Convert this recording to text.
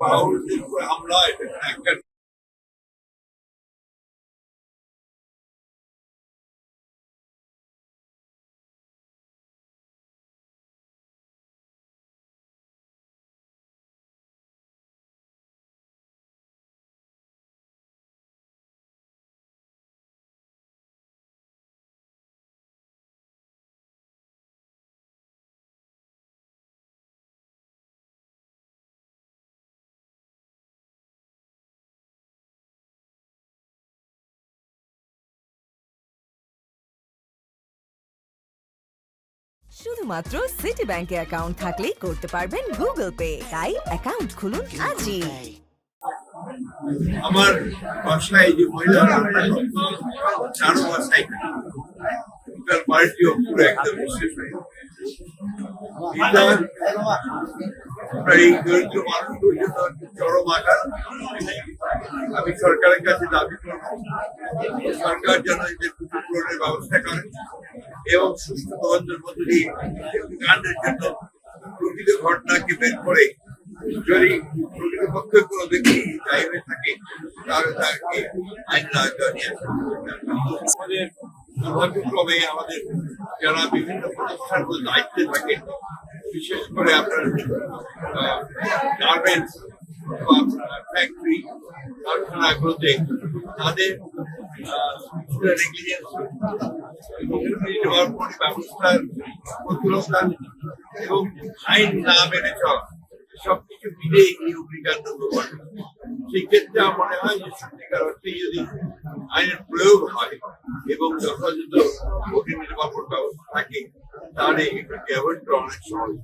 পাউরুটির উপর হামলা এটা একটা শুধুমাত্র সিটি ব্যাংকে অ্যাকাউন্ট থাকলেই করতে পারবেন গুগল পে। তাই অ্যাকাউন্ট খুলুন আজই। আমার বাসায় যে মহিলারা চারো বাসায় তার বাড়িটিও পুরো একদম শেষ হয়ে গেছে। এটা আমরা এই দরিদ্র মানুষগুলোর জন্য চরম আঘাত। আমি সরকারের কাছে দাবি করব সরকার যেন এদের ক্ষতিপূরণের ব্যবস্থা করে এবং সুস্থ তদন্তের মধ্য দিয়ে কাণ্ডের জন্য প্রকৃত ঘটনাকে বের করে যদি প্রকৃতপক্ষে কোনো ব্যক্তি দায়ী হয়ে থাকে তাহলে তাকে আইন আওতায় নিয়ে আসতে হবে। আমাদের দুর্ভাগ্যক্রমে আমাদের যারা বিভিন্ন প্রতিষ্ঠানগুলো দায়িত্বে থাকে বিশেষ করে আপনার গার্মেন্টস বা ফ্যাক্টরি কারখানাগুলোতে তাদের ব্যবস্থার প্রতিরক্ষা এবং আইন না মেনে চলা সবকিছু মিলে এই অগ্নিকাণ্ড ঘটে। সেই ক্ষেত্রে আমার মনে হয় যে সত্যিকার অর্থে যদি আইনের প্রয়োগ হয় এবং যথাযথ অগ্নি নির্বাপন ব্যবস্থা থাকে তাহলে এটাকে অ্যাভয়েড করা অনেক সহজ।